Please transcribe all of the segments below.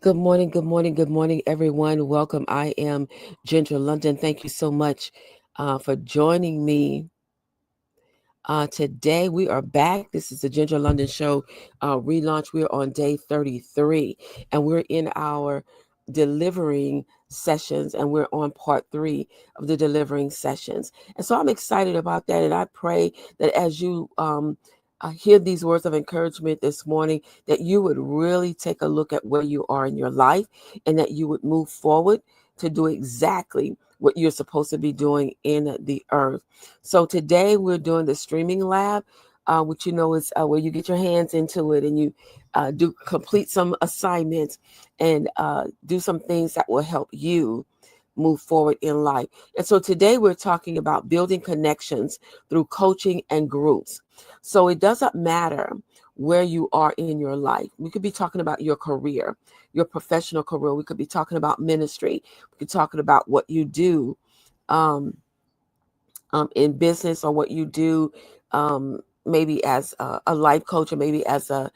Good morning, good morning, good morning, everyone. Welcome. I am Ginger London. Thank you so much for joining me. Today we are back. This is the Ginger London Show relaunch. We're on day 33, and we're in our delivering sessions, and we're on part 3 of the delivering sessions. And so I'm excited about that, and I pray that as you hear these words of encouragement this morning, that you would really take a look at where you are in your life, and that you would move forward to do exactly what you're supposed to be doing in the earth. So today we're doing the streaming lab, which is where you get your hands into it and you do complete some assignments and do some things that will help you move forward in life. And so today we're talking about building connections through coaching and groups. So it doesn't matter where you are in your life. We could be talking about your career, your professional career. We could be talking about ministry. We could be talking about what you do um, in business, or what you do maybe as a life coach, or maybe as a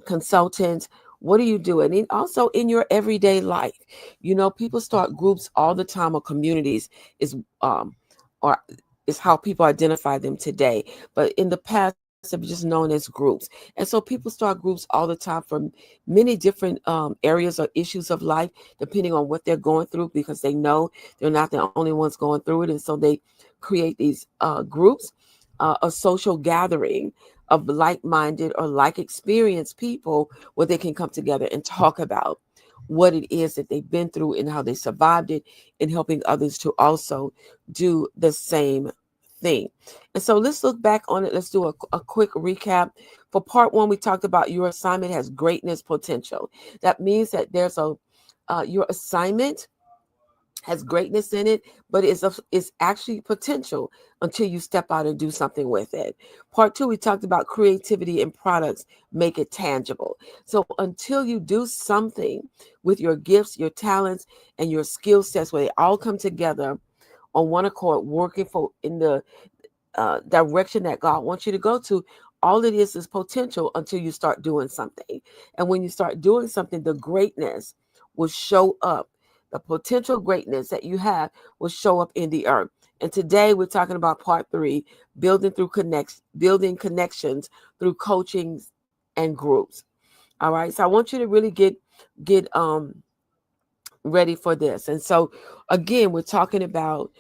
consultant. What are you doing? And also in your everyday life, people start groups all the time, or communities is or is how people identify them today. But in the past, it was just known as groups. And so people start groups all the time for many different areas or issues of life, depending on what they're going through, because they know they're not the only ones going through it. And so they create these groups, a social gathering of like-minded or like-experienced people, where they can come together and talk about what it is that they've been through and how they survived it, and helping others to also do the same thing. And so let's look back on it. Let's do a quick recap. For part 1, we talked about your assignment has greatness potential. That means that there's your assignment has greatness in it, but it's actually potential until you step out and do something with it. Part 2, we talked about creativity and products make it tangible. So until you do something with your gifts, your talents, and your skill sets, where they all come together on one accord, working for in the direction that God wants you to go to, all it is potential until you start doing something. And when you start doing something, the greatness will show up. The potential greatness that you have will show up in the earth. And today we're talking about part 3, building connections through coaching and groups. All right. So I want you to really get ready for this. And so again, we're talking about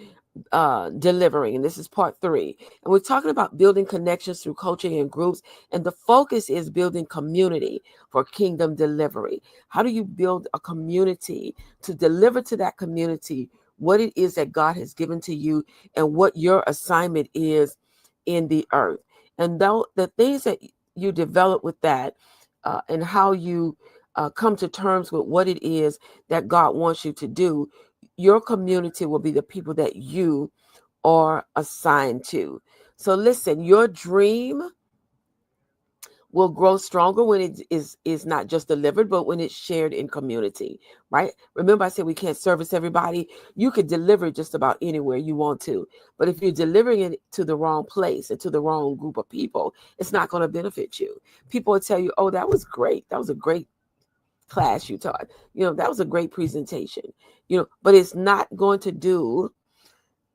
delivering, and this is part 3, and we're talking about building connections through coaching and groups, and the focus is building community for kingdom delivery. How do you build a community to deliver to that community what it is that God has given to you, and what your assignment is in the earth? And though the things that you develop with that, and how you come to terms with what it is that God wants you to do, your community will be the people that you are assigned to. So listen, your dream will grow stronger when it is not just delivered, but when it's shared in community, right? Remember, I said we can't service everybody. You could deliver just about anywhere you want to, but if you're delivering it to the wrong place and to the wrong group of people, it's not going to benefit you. People will tell you, "Oh, that was great. That was a great class you taught. That was a great presentation." But it's not going to do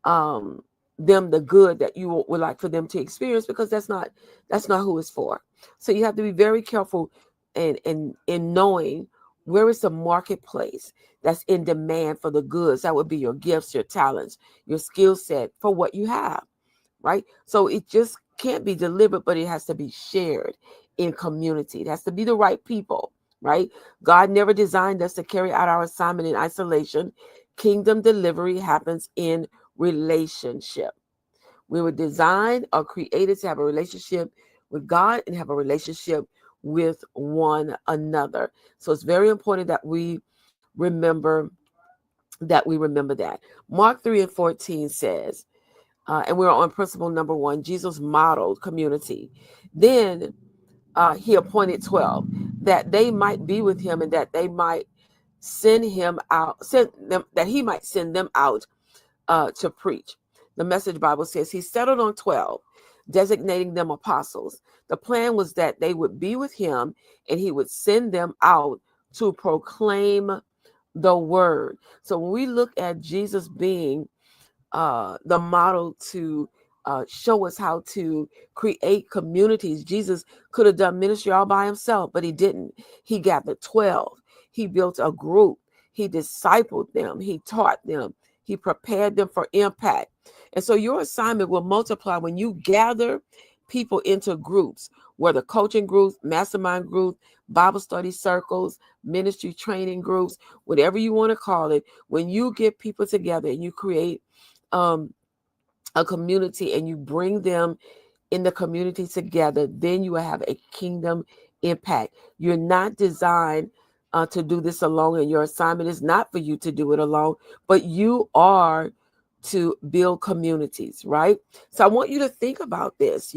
um, them the good that you would like for them to experience, because that's not who it's for. So you have to be very careful in knowing where is the marketplace that's in demand for the goods. That would be your gifts, your talents, your skill set for what you have, right? So it just can't be delivered, but it has to be shared in community. It has to be the right people, right? God never designed us to carry out our assignment in isolation. Kingdom delivery happens in relationship. We were designed or created to have a relationship with God and have a relationship with one another. So it's very important that we remember that. Mark 3:14 says, and we're on principle number 1, Jesus modeled community. Then he appointed 12 that they might be with him, and that they might that he might send them out to preach. The Message Bible says he settled on 12, designating them apostles. The plan was that they would be with him, and he would send them out to proclaim the word. So when we look at Jesus being the model to show us how to create communities. Jesus could have done ministry all by himself, but he didn't. He gathered 12. He built a group. He discipled them. He taught them. He prepared them for impact. And so your assignment will multiply when you gather people into groups, whether coaching groups, mastermind groups, Bible study circles, ministry training groups, whatever you want to call it. When you get people together and you create um, a community and you bring them in the community together, then you will have a kingdom impact. You're not designed to do this alone, and your assignment is not for you to do it alone, but you are to build communities, right? So I want you to think about this.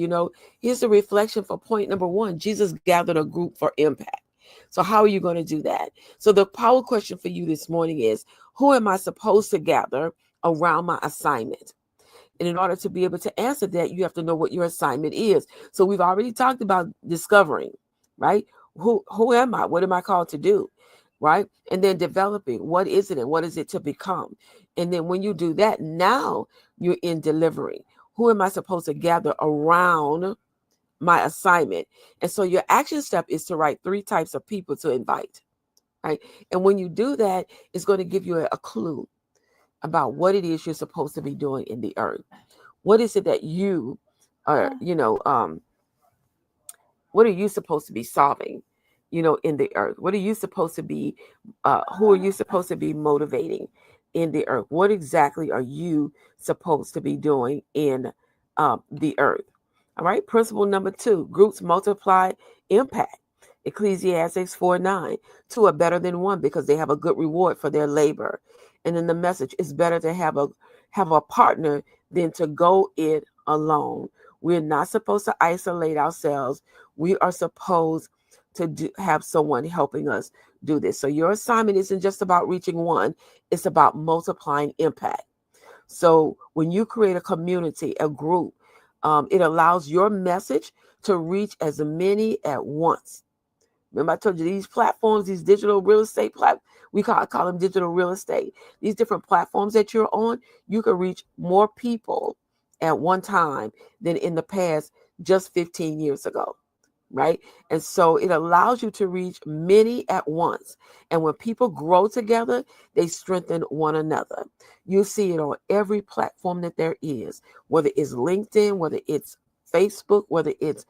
Here's a reflection for point number one. Jesus gathered a group for impact. So how are you going to do that? So the power question for you this morning is, who am I supposed to gather around my assignment? And in order to be able to answer that, you have to know what your assignment is. So we've already talked about discovering, right? Who am I? What am I called to do? Right? And then developing, what is it and what is it to become? And then when you do that, now you're in delivering. Who am I supposed to gather around my assignment? And so your action step is to write 3 types of people to invite, right? And when you do that, it's going to give you a clue about what it is you're supposed to be doing in the earth. What is it that you are, what are you supposed to be solving, in the earth? What are you supposed to be, who are you supposed to be motivating in the earth? What exactly are you supposed to be doing in the earth? All right. Principle number 2, groups multiply impact. Ecclesiastes 4:9, 2 are better than one because they have a good reward for their labor. And then the message is better to have a partner than to go it alone. We're not supposed to isolate ourselves. We are supposed to have someone helping us do this. So your assignment isn't just about reaching one, it's about multiplying impact. So when you create a community, a group, it allows your message to reach as many at once. Remember, I told you these platforms, these digital real estate platforms, we call them digital real estate. These different platforms that you're on, you can reach more people at one time than in the past just 15 years ago, right? And so it allows you to reach many at once. And when people grow together, they strengthen one another. You see it on every platform that there is, whether it's LinkedIn, whether it's Facebook, whether it's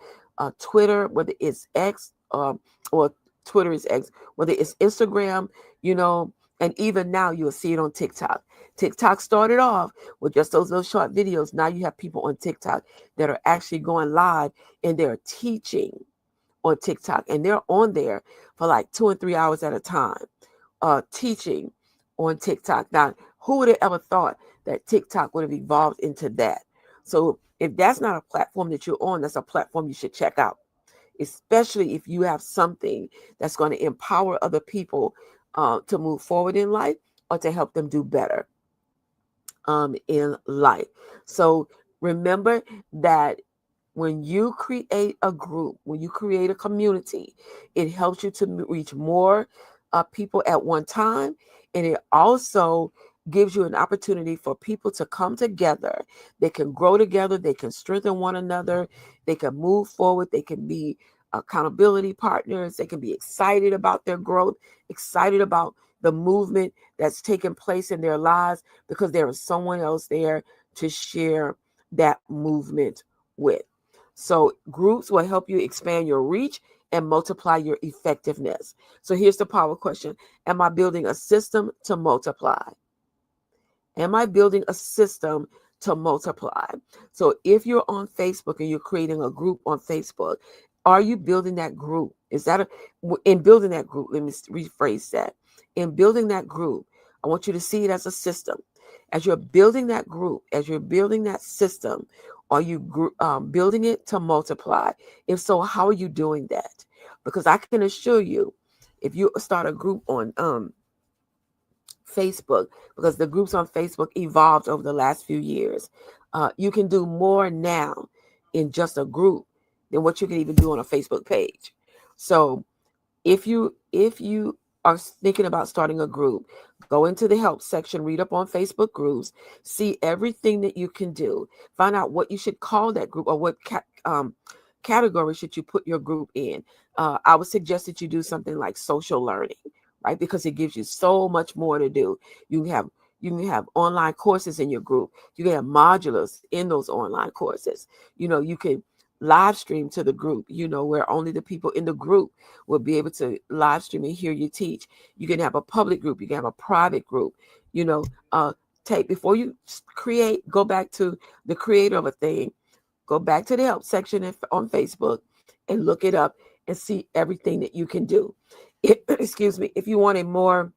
Twitter, whether it's X, or Twitter is X, whether it's Instagram, and even now you'll see it on TikTok. TikTok started off with just those little short videos. Now you have people on TikTok that are actually going live and they're teaching on TikTok, and they're on there for like 2 and 3 hours at a time, teaching on TikTok. Now, who would have ever thought that TikTok would have evolved into that? So if that's not a platform that you're on, that's a platform you should check out, especially if you have something that's going to empower other people to move forward in life or to help them do better in life. So remember that when you create a group, when you create a community, it helps you to reach more people at one time. And it also gives you an opportunity for people to come together. They can grow together. They can strengthen one another. They can move forward. They can be accountability partners. They can be excited about their growth, excited about the movement that's taking place in their lives because there is someone else there to share that movement with. So groups will help you expand your reach and multiply your effectiveness. So here's the power question. Am I building a system to multiply? Am I building a system to multiply? So if you're on Facebook and you're creating a group on Facebook, are you building that group? In building that group, let me rephrase that. In building that group, I want you to see it as a system. As you're building that group, as you're building that system, are you building it to multiply? If so, how are you doing that? Because I can assure you, if you start a group on Facebook, because the groups on Facebook evolved over the last few years, you can do more now in just a group than what you can even do on a Facebook page. So if you are thinking about starting a group, go into the help section, read up on Facebook groups, see everything that you can do, find out what you should call that group or what category should you put your group in. I would suggest that you do something like social learning, right? Because it gives you so much more to do. You can have you can have online courses in your group. You can have modulars in those online courses. You can live stream to the group, where only the people in the group will be able to live stream and hear you teach. You can have a public group. You can have a private group. You know, take before you create, go back to the creator of a thing, go back to the help section on Facebook and look it up and see everything that you can do. Excuse me, if you want a more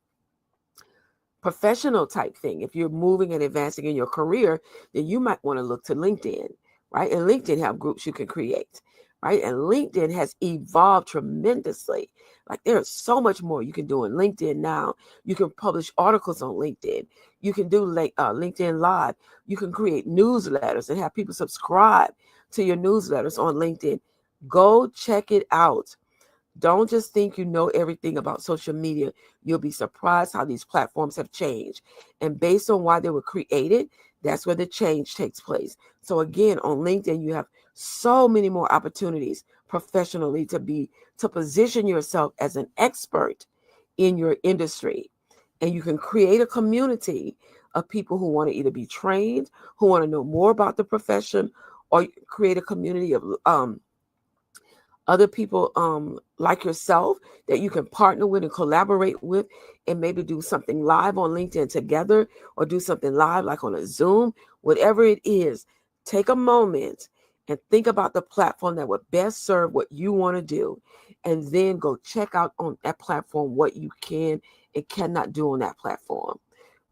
professional type thing, if you're moving and advancing in your career, then you might want to look to LinkedIn, right? And LinkedIn have groups you can create, right? And LinkedIn has evolved tremendously. Like there's so much more you can do in LinkedIn now. You can publish articles on LinkedIn. You can do LinkedIn Live. You can create newsletters and have people subscribe to your newsletters on LinkedIn. Go check it out. Don't just think you know everything about social media. You'll be surprised how these platforms have changed. And based on why they were created, that's where the change takes place. So again, on LinkedIn, you have so many more opportunities professionally to position yourself as an expert in your industry. And you can create a community of people who want to either be trained, who want to know more about the profession, or create a community of other people like yourself that you can partner with and collaborate with, and maybe do something live on LinkedIn together, or do something live like on a Zoom, whatever it is. Take a moment and think about the platform that would best serve what you want to do, and then go check out on that platform what you can and cannot do on that platform,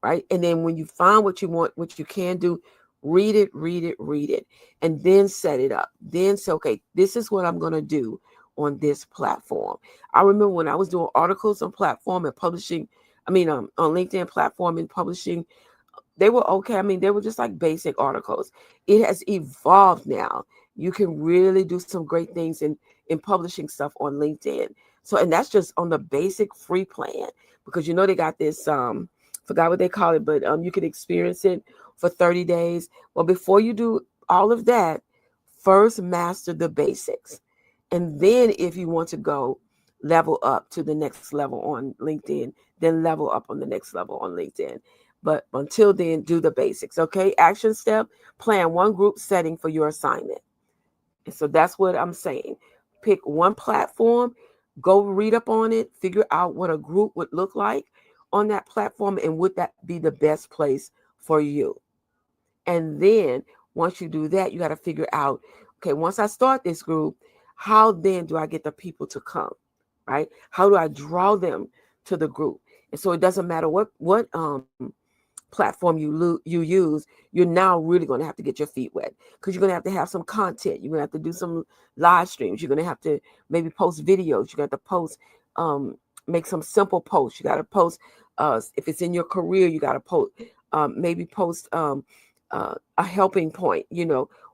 right? And then when you find what you want, what you can do, read it, and then set it up. Then say, okay, this is what I'm going to do on this platform. I remember when I was doing articles on platform and publishing, on LinkedIn platform and publishing, they were okay. They were just like basic articles. It has evolved now. You can really do some great things in publishing stuff on LinkedIn. So, and that's just on the basic free plan, because they got this forgot what they call it, but you can experience it for 30 days. Well, before you do all of that, first master the basics. And then if you want to go level up to the next level on LinkedIn, then level up on the next level on LinkedIn. But until then, do the basics, okay? Action step, plan one group setting for your assignment. And so that's what I'm saying. Pick one platform, go read up on it, figure out what a group would look like on that platform, and would that be the best place for you. And then once you do that, you got to figure out, okay, once I start this group, how then do I get the people to come, right? How do I draw them to the group? And so it doesn't matter what platform you use, you're now really going to have to get your feet wet, because you're going to have some content. You're going to have to do some live streams. You're going to have to maybe post videos. You're going to have to post, make some simple posts. You got to post, if it's in your career, you got to post, maybe post a helping point,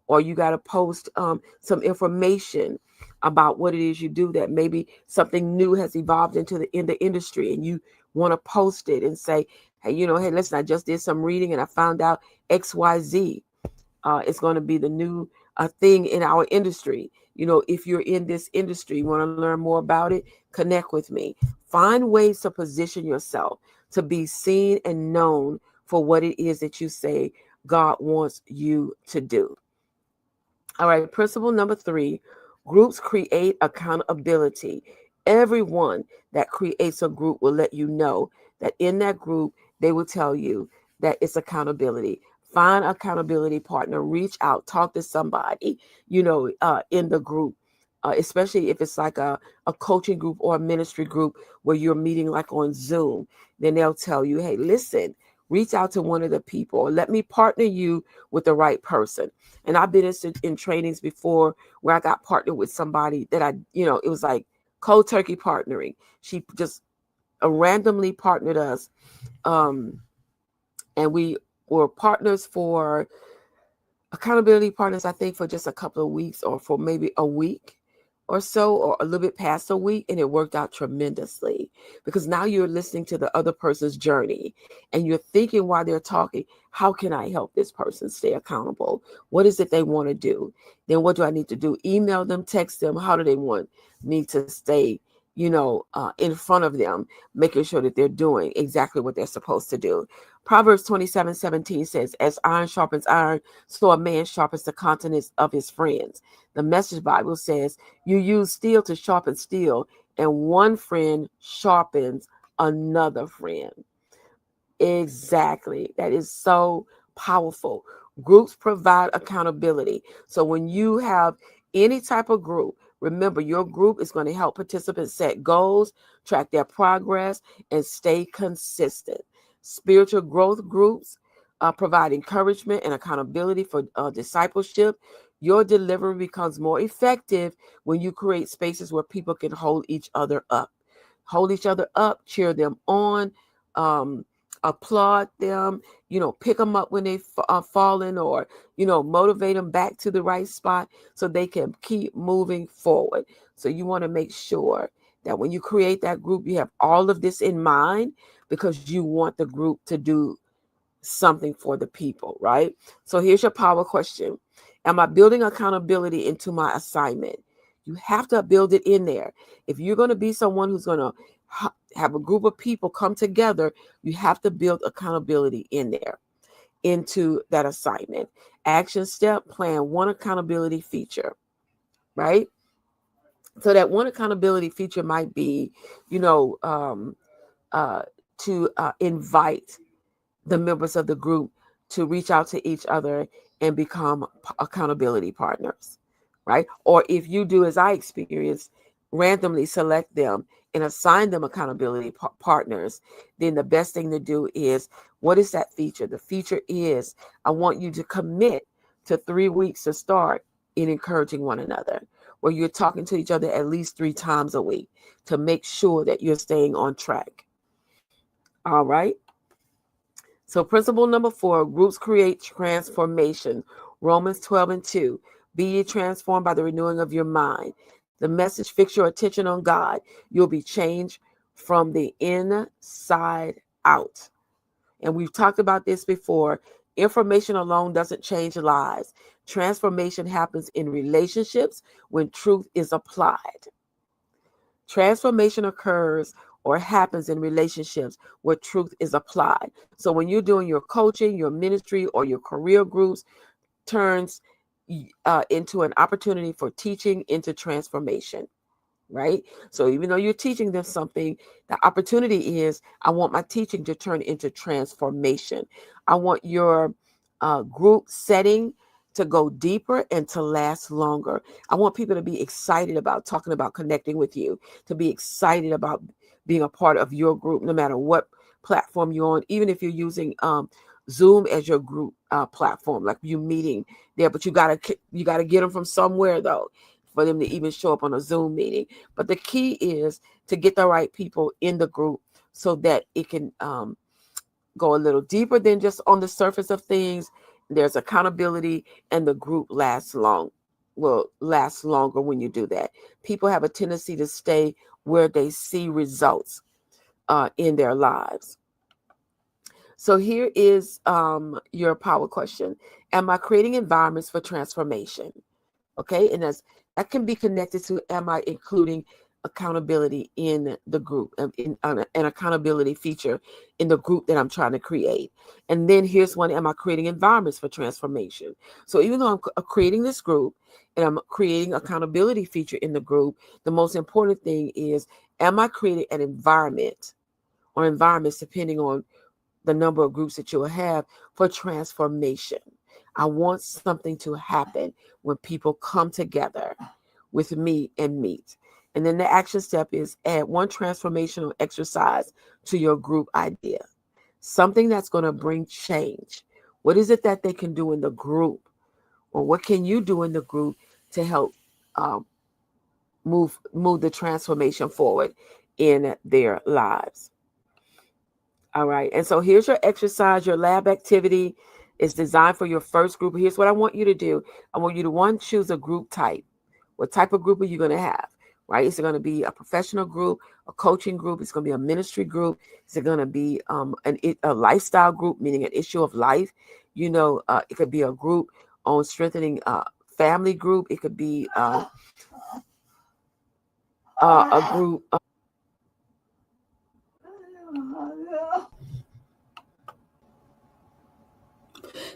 or you got to post some information about what it is you do, that maybe something new has evolved in the industry, and you want to post it and say, hey, hey, listen, I just did some reading and I found out XYZ is going to be the new thing in our industry. If you're in this industry, you want to learn more about it, connect with me. Find ways to position yourself to be seen and known for what it is that you say God wants you to do. All right, principle number 3, groups create accountability. Everyone that creates a group will let you know that in that group, they will tell you that it's accountability. Find accountability partner, reach out, talk to somebody, in the group, especially if it's like a coaching group or a ministry group where you're meeting like on Zoom. Then they'll tell you, hey, listen, reach out to one of the people, or let me partner you with the right person. And I've been in trainings before where I got partnered with somebody that it was like cold turkey partnering. She just randomly partnered us. And we were partners accountability partners, I think, for just a couple of weeks or for maybe a week. or so, or a little bit past a week, and it worked out tremendously, because now you're listening to the other person's journey and you're thinking while they're talking, how can I help this person stay accountable? What is it they want to do? Then what do I need to do? Email them, text them. How do they want me to stay, in front of them, making sure that they're doing exactly what they're supposed to do? Proverbs 27:17 says, as iron sharpens iron, so a man sharpens the countenance of his friends. The Message Bible says, you use steel to sharpen steel, and one friend sharpens another friend. Exactly. That is so powerful. Groups provide accountability. So when you have any type of group, remember your group is going to help participants set goals, track their progress, and stay consistent. Spiritual growth groups provide encouragement and accountability for discipleship. Your delivery becomes more effective when you create spaces where people can hold each other up. Hold each other up, cheer them on, applaud them, pick them up when they are falling, or, motivate them back to the right spot so they can keep moving forward. So you want to make sure that when you create that group, you have all of this in mind, because you want the group to do something for the people, right? So here's your power question. Am I building accountability into my assignment? You have to build it in there. If you're going to be someone who's going to have a group of people come together, you have to build accountability in there, into that assignment. Action step, plan one accountability feature, right? So that one accountability feature might be, uh, to invite the members of the group to reach out to each other and become accountability partners, right? Or if you do, as I experienced, randomly select them and assign them accountability partners, then the best thing to do is, what is that feature? The feature is, I want you to commit to 3 weeks to start in encouraging one another, where you're talking to each other at least 3 times a week to make sure that you're staying on track. All right. So principle number 4, groups create transformation. Romans 12:2. Be ye transformed by the renewing of your mind. The Message, fix your attention on God. You'll be changed from the inside out. And we've talked about this before. Information alone doesn't change lives. Transformation happens in relationships when truth is applied. Transformation occurs or happens in relationships where truth is applied. So when you're doing your coaching, your ministry, or your career groups, turns into an opportunity for teaching into transformation, right? So even though you're teaching them something, the opportunity is, I want my teaching to turn into transformation. I want your group setting to go deeper and to last longer. I want people to be excited about talking about connecting with you, to be excited about being a part of your group, no matter what platform you're on, even if you're using Zoom as your group platform, like you meeting there, but you gotta get them from somewhere though, for them to even show up on a Zoom meeting. But the key is to get the right people in the group so that it can go a little deeper than just on the surface of things. There's accountability, and the group will last longer when you do that. People have a tendency to stay where they see results in their lives. So here is your power question. Am I creating environments for transformation? Okay, and that can be connected to, am I including accountability in the group, an accountability feature in the group that I'm trying to create? And then here's one, am I creating environments for transformation? So even though I'm creating this group and I'm creating accountability feature in the group, the most important thing is, am I creating an environment, or environments, depending on the number of groups that you'll have, for transformation? I want something to happen when people come together with me and meet. And then the action step is, add one transformational exercise to your group idea. Something that's going to bring change. What is it that they can do in the group? Or what can you do in the group to help move the transformation forward in their lives? All right. And so here's your exercise. Your lab activity is designed for your first group. Here's what I want you to do. I want you to, one, choose a group type. What type of group are you going to have? Right? Is it going to be a professional group, a coaching group? It's going to be a ministry group. Is it going to be a lifestyle group, meaning an issue of life? It could be a group on strengthening family group. It could be a group.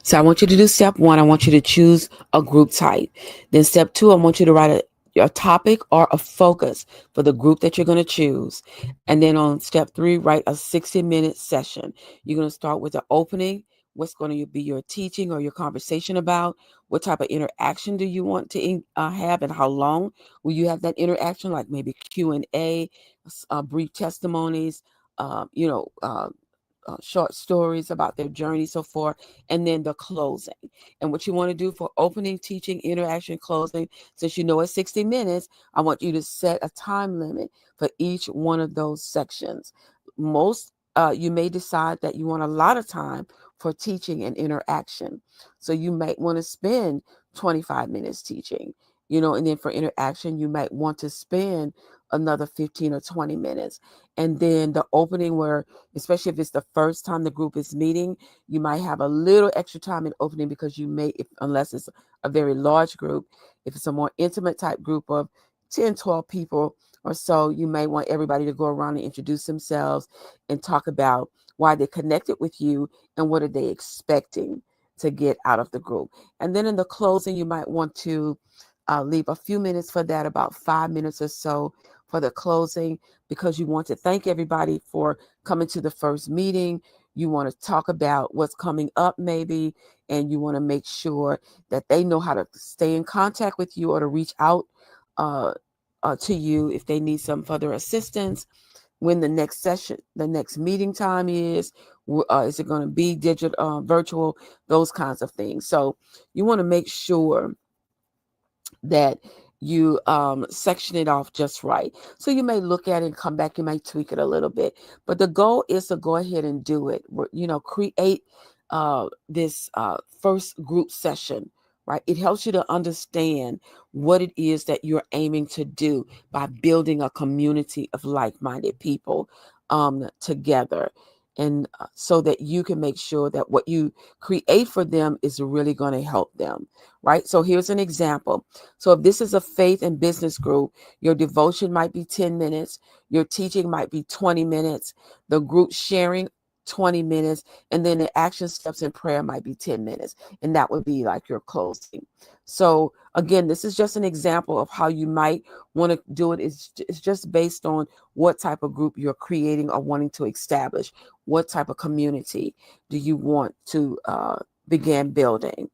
So I want you to do step 1. I want you to choose a group type. Then step 2, I want you to write a topic or a focus for the group that you're going to choose. And then on step 3, write a 60-minute session. You're going to start with the opening. What's going to be your teaching or your conversation about? What type of interaction do you want to have, and how long will you have that interaction? Like maybe Q&A, brief testimonies, short stories about their journey so far, and then the closing. And what you want to do for opening, teaching, interaction, closing, since you know it's 60 minutes, I want you to set a time limit for each one of those sections. You may decide that you want a lot of time for teaching and interaction. So you might want to spend 25 minutes teaching, and then for interaction, you might want to spend another 15 or 20 minutes. And then the opening, where, especially if it's the first time the group is meeting, you might have a little extra time in opening, because you may, unless it's a very large group, if it's a more intimate type group of 10, 12 people or so, you may want everybody to go around and introduce themselves and talk about why they connected with you and what are they expecting to get out of the group. And then in the closing, you might want to leave a few minutes for that, about 5 minutes or so for the closing, because you want to thank everybody for coming to the first meeting. You want to talk about what's coming up maybe, and you want to make sure that they know how to stay in contact with you or to reach out to you if they need some further assistance, when the next meeting time is it going to be digital, virtual, those kinds of things. So you want to make sure that you section it off just right. So you may look at it and come back, you may tweak it a little bit, but the goal is to go ahead and do it. Create this first group session, right? It helps you to understand what it is that you're aiming to do by building a community of like-minded people together. And so that you can make sure that what you create for them is really going to help them, right? So here's an example. So if this is a faith and business group, your devotion might be 10 minutes, your teaching might be 20 minutes, the group sharing 20 minutes, and then the action steps and prayer might be 10 minutes. And that would be like your closing. So again, this is just an example of how you might want to do it. It's just based on what type of group you're creating or wanting to establish. What type of community do you want to begin building?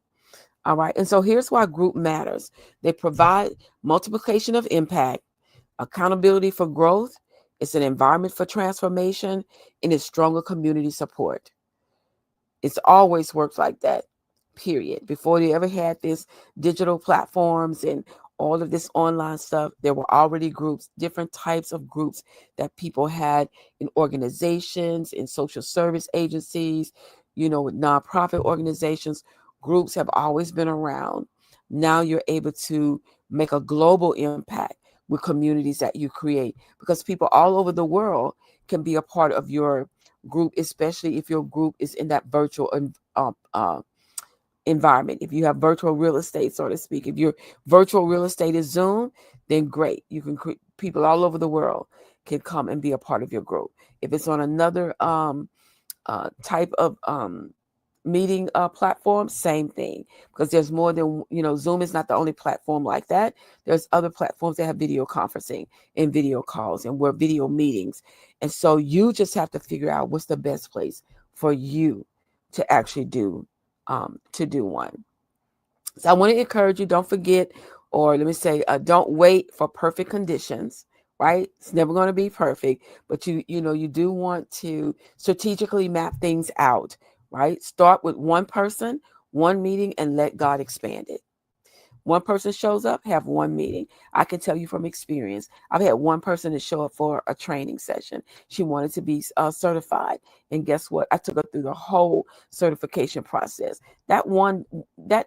All right. And so here's why group matters. They provide multiplication of impact, accountability for growth. It's an environment for transformation, and it's stronger community support. It's always worked like that, period. Before they ever had this digital platforms and all of this online stuff, there were already groups, different types of groups that people had in organizations, in social service agencies, with nonprofit organizations. Groups have always been around. Now you're able to make a global impact with communities that you create, because people all over the world can be a part of your group, especially if your group is in that virtual environment. If you have virtual real estate, so to speak, if your virtual real estate is Zoom, then great. You can people all over the world can come and be a part of your group. If it's on another type of meeting platform, same thing, because there's more than, Zoom is not the only platform like that. There's other platforms that have video conferencing and video calls and where video meetings. And so you just have to figure out what's the best place for you to actually do one. So I want to encourage you, don't forget, or let me say, don't wait for perfect conditions, right? It's never going to be perfect, but you do want to strategically map things out, right? Start with one person, one meeting, and let God expand it. One person shows up, have one meeting. I can tell you from experience, I've had one person to show up for a training session. She wanted to be certified. And guess what? I took her through the whole certification process. That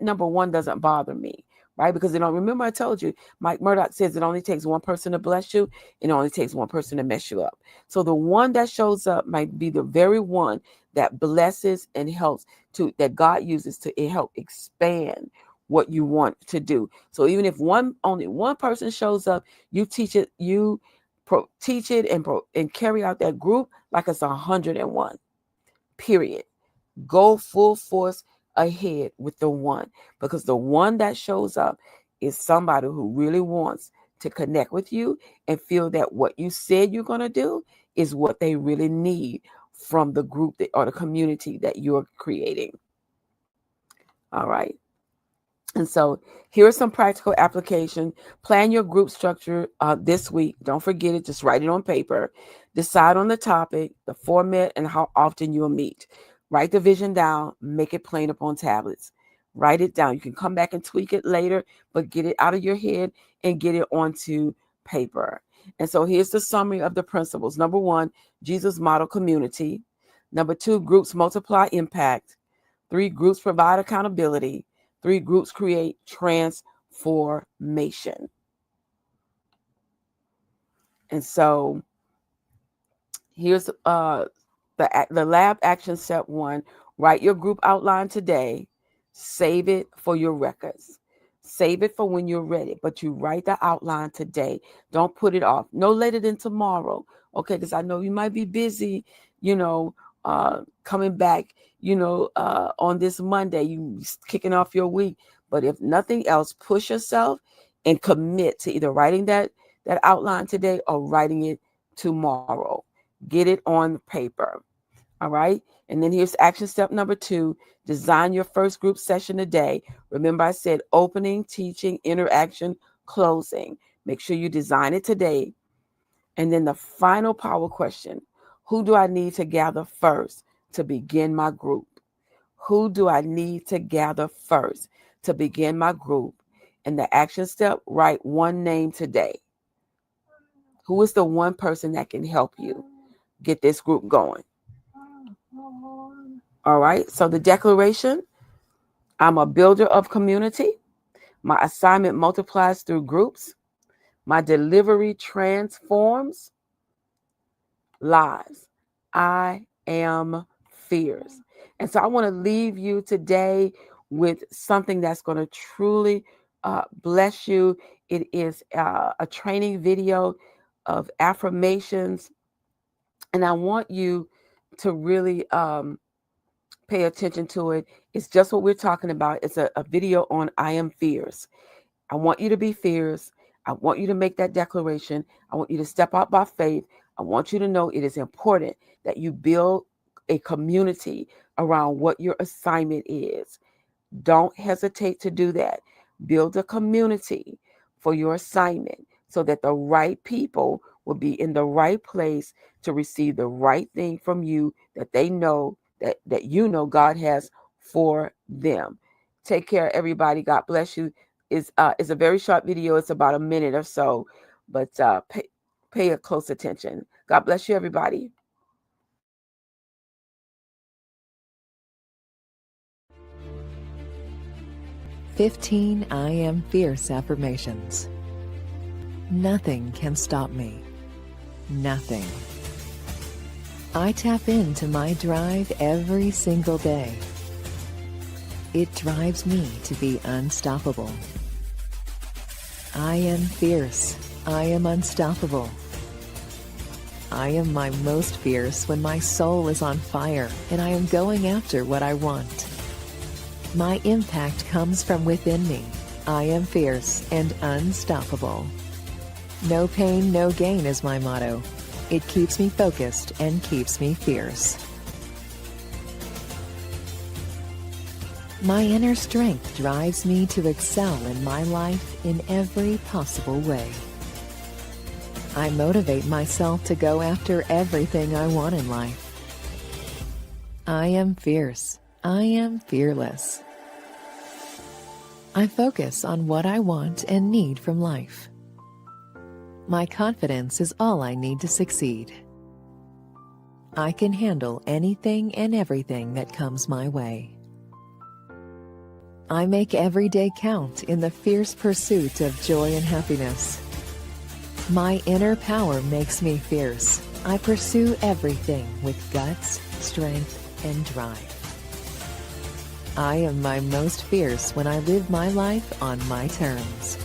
number one doesn't bother me, right? Because remember I told you, Mike Murdoch says it only takes one person to bless you, and it only takes one person to mess you up. So the one that shows up might be the very one that blesses and helps that God uses to help expand what you want to do. So even if only one person shows up, you teach it, teach it and carry out that group like it's 101. Period. Go full force ahead with the one, because the one that shows up is somebody who really wants to connect with you and feel that what you said you're going to do is what they really need from the group or the community that you're creating. All right. And so here are some practical application. Plan your group structure this week. Don't forget it. Just write it on paper. Decide on the topic, the format, and how often you'll meet. Write the vision down. Make it plain upon tablets. Write it down. You can come back and tweak it later, but get it out of your head and get it onto paper. And so here's the summary of the principles. Number 1, Jesus model community. Number 2, groups multiply impact. 3, groups provide accountability. 3, groups create transformation. And so here's the lab action step 1. Write your group outline today. Save it for your records. Save it for when you're ready, but you write the outline today. Don't put it off. No later than tomorrow. Okay, because I know you might be busy, coming back, on this Monday, you kicking off your week. But if nothing else, push yourself and commit to either writing that outline today or writing it tomorrow. Get it on paper. All right. And then here's action step number 2. Design your first group session today. Remember, I said opening, teaching, interaction, closing. Make sure you design it today. And then the final power question: who do I need to gather first to begin my group? Who do I need to gather first to begin my group? And the action step: write one name today. Who is the one person that can help you get this group going? All right. So the declaration: I'm a builder of community. My assignment multiplies through groups. My delivery transforms lives. I am fierce. And so I want to leave you today with something that's going to truly bless you. It is a training video of affirmations. And I want you to really pay attention to it. It's just what we're talking about. It's a video on I am fierce. I want you to be fierce. I want you to make that declaration. I want you to step out by faith. I want you to know it is important that you build a community around what your assignment is. Don't hesitate to do that. Build a community for your assignment so that the right people will be in the right place to receive the right thing from you that they know that you know God has for them. Take care, everybody. God bless you. It's a very short video. It's about a minute or so, but pay a close attention. God bless you, everybody. "15 I am fierce affirmations. Nothing can stop me. Nothing. I tap into my drive every single day. It drives me to be unstoppable. I am fierce. I am unstoppable. I am my most fierce when my soul is on fire and I am going after what I want. My impact comes from within me. I am fierce and unstoppable. No pain, no gain is my motto. It keeps me focused and keeps me fierce. My inner strength drives me to excel in my life in every possible way. I motivate myself to go after everything I want in life. I am fierce. I am fearless. I focus on what I want and need from life. My confidence is all I need to succeed. I can handle anything and everything that comes my way. I make every day count in the fierce pursuit of joy and happiness. My inner power makes me fierce. I pursue everything with guts, strength, and drive. I am my most fierce when I live my life on my terms.